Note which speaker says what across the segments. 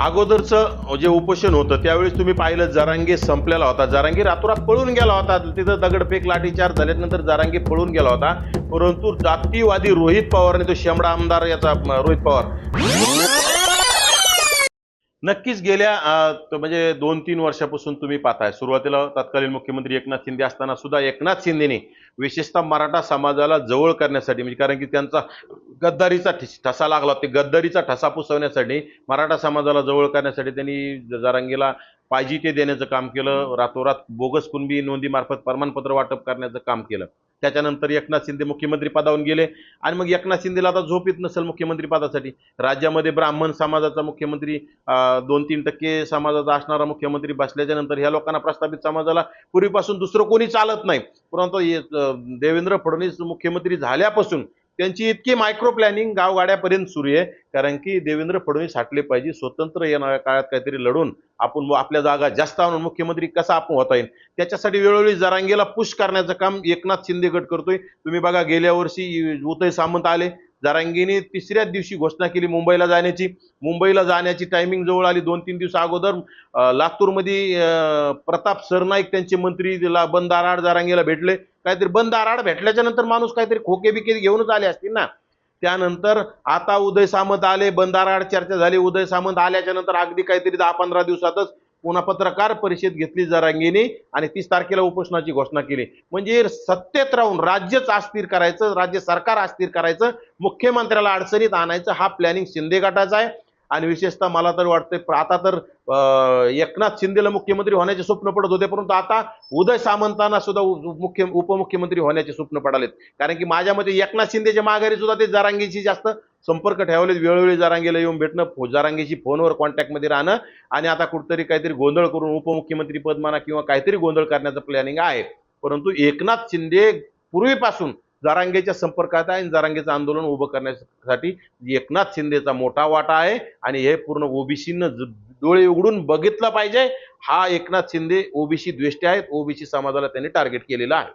Speaker 1: अगोदरचं जे उपोषण होतं त्यावेळेस तुम्ही पाहिलं जरांगे संपलेला होता. जरांगे रातोरात पळून गेला होता. तिथं दगडफेक लाठीचार्ज झाल्यानंतर जरांगे पळून गेला होता. परंतु जातीवादी रोहित पवारने, तो शेंबडा आमदार याचा रोहित पवार नक्कीच गेल्या म्हणजे 2-3 वर्षापासून तुम्ही पाहताय, सुरुवातीला तत्कालीन मुख्यमंत्री एकनाथ शिंदे असताना सुद्धा एकनाथ शिंदेने विशेषतः मराठा समाजाला जवळ करण्यासाठी, म्हणजे कारण की त्यांचा गद्दारीचा ठसा लागला, ते गद्दारीचा ठसा पुसवण्यासाठी, मराठा समाजाला जवळ करण्यासाठी त्यांनी जरांगेला पाहिजे ते देण्याचं काम केलं. रातोरात बोगस कुणबी नोंदीमार्फत प्रमाणपत्र वाटप करण्याचं काम केलं. त्याच्यानंतर एकनाथ शिंदे मुख्यमंत्री पदावरून गेले आणि मग एकनाथ शिंदेला आता झोप येत नसेल मुख्यमंत्री पदासाठी. राज्यामध्ये ब्राह्मण समाजाचा मुख्यमंत्री, 2-3% समाजाचा असणारा मुख्यमंत्री बसल्याच्या नंतर ह्या लोकांना, प्रस्थापित समाजाला पूर्वीपासून दुसरं कोणी चालत नाही. परंतु देवेंद्र फडणवीस मुख्यमंत्री झाल्यापासून त्यांची इतकी मायक्रो प्लॅनिंग गावगाड्यापर्यंत सुरू आहे. कारण की देवेंद्र फडणवीस हटले पाहिजे, स्वतंत्र येणाऱ्या काळात काहीतरी लढून आपण आपल्या जागा जास्त आणून मुख्यमंत्री कसा आपण होता येईल, त्याच्यासाठी वेळोवेळी जरांगेला पुश करण्याचं काम एकनाथ शिंदे गट करतोय. तुम्ही बघा, गेल्या वर्षी उदय सामंत आले, जरांगेने तिसऱ्याच दिवशी घोषणा केली मुंबईला जाण्याची. मुंबईला जाण्याची टायमिंग जवळ आली. 2-3 दिवस अगोदर लातूरमध्ये प्रताप सरनाईक त्यांचे मंत्री बंद आराड जरांगेला भेटले. काहीतरी बंद आराड भेटल्याच्या नंतर माणूस काहीतरी खोके बिके घेऊनच आले असतील ना. त्यानंतर आता उदय सामंत आले, बंद आराड चर्चा झाली. उदय सामंत आल्याच्या नंतर अगदी काहीतरी 10-15 दिवसातच पुन्हा पत्रकार परिषद घेतली जरांगेने आणि 30 तारखेला उपोषणाची घोषणा केली. म्हणजे सत्तेत राहून राज्यच अस्थिर करायचं, राज्य सरकार अस्थिर करायचं, मुख्यमंत्र्याला अडचणीत आणायचं, हा प्लॅनिंग शिंदे गटाचा आहे. आणि विशेषतः मला तर वाटतंय आता तर एकनाथ शिंदेला मुख्यमंत्री होण्याचे स्वप्न पडत होते, परंतु आता उदय सामंतांना सुद्धा उपमुख्यमंत्री होण्याचे स्वप्न पडालेत. कारण की माझ्या मते एकनाथ शिंदेच्या माघारी सुद्धा ते जरांगेशी जास्त संपर्क ठेवलेत. वेळोवेळी जरांगेला येऊन भेटणं, जरांगेशी फोनवर कॉन्टॅक्टमध्ये राहणं आणि आता कुठतरी काहीतरी गोंधळ करून उपमुख्यमंत्री पद म्हणा किंवा काहीतरी गोंधळ करण्याचं प्लॅनिंग आहे. परंतु एकनाथ शिंदे पूर्वीपासून जरांगेच्या संपर्कात आहे आणि जरांगेचं आंदोलन उभं करण्यासाठी एकनाथ शिंदेचा मोठा वाटा आहे. आणि हे पूर्ण ओबीसीनं डोळे उघडून बघितलं पाहिजे. हा एकनाथ शिंदे ओबीसी द्वेष्टे आहेत, ओबीसी समाजाला त्यांनी टार्गेट केलेलं आहे.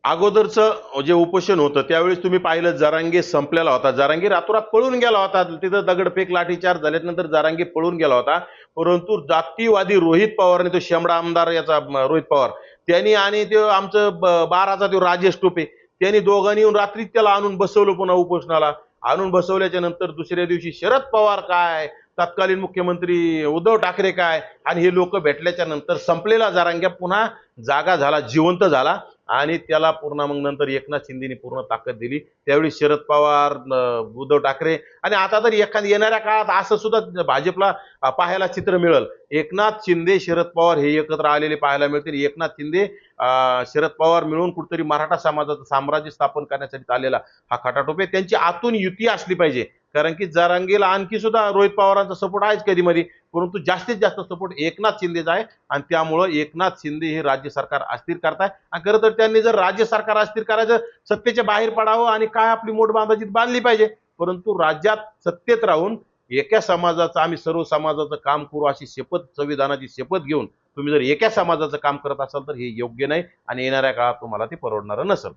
Speaker 1: अगोदरचं जे उपोषण होतं त्यावेळेस तुम्ही पाहिलं जरांगे संपलेला होता. जरांगे रातोरात पळून गेला होता. तिथं दगडफेक लाठीचार्ज झाल्यानंतर जरांगे पळून गेला होता. परंतु जातीवादी रोहित पवारने, तो शेंबडा आमदार याचा रोहित पवार, त्यांनी आणि ते आमचं बाराचा तो राजेश टोपे, त्यांनी दोघांनी येऊन रात्री त्याला आणून बसवलं. पुन्हा उपोषणाला आणून बसवल्याच्या नंतर दुसऱ्या दिवशी शरद पवार काय, तत्कालीन मुख्यमंत्री उद्धव ठाकरे काय, आणि हे लोक भेटल्याच्या नंतर संपलेला जरांगे पुन्हा जागा झाला, जिवंत झाला. आणि त्याला पूर्ण मग नंतर एकनाथ शिंदेने पूर्ण ताकद दिली. त्यावेळी शरद पवार, उद्धव ठाकरे, आणि आता तर येणाऱ्या काळात असं सुद्धा भाजपला पाहायला चित्र मिळेल, एकनाथ शिंदे शरद पवार हे एकत्र आलेले पाहायला मिळतील. एकनाथ शिंदे शरद पवार मिळून कुठतरी मराठा समाजाचं साम्राज्य स्थापन करण्यासाठी चाललेला हा खटाटोप आहे. त्यांची आतून युती असली पाहिजे. कारण की जरांगेला आणखी सुद्धा रोहित पवारांचा सपोर्ट आहेच कधी मध्ये, परंतु जास्तीत जास्त सपोर्ट एकनाथ शिंदेचा आहे. आणि त्यामुळं एकनाथ शिंदे हे राज्य सरकार अस्थिर करताय. आणि खरं तर त्यांनी जर राज्य सरकार अस्थिर करायचं, सत्तेच्या बाहेर पडावं आणि काय आपली मोठ बांधाची बांधली पाहिजे. परंतु राज्यात सत्तेत राहून एका समाजाचं, आम्ही सर्व समाजाचं काम करू अशी शपथ, संविधानाची शपथ घेऊन तुम्ही जर एका समाजाचं काम करत असाल तर हे योग्य नाही आणि येणाऱ्या काळात तुम्हाला ते परवडणार नसेल.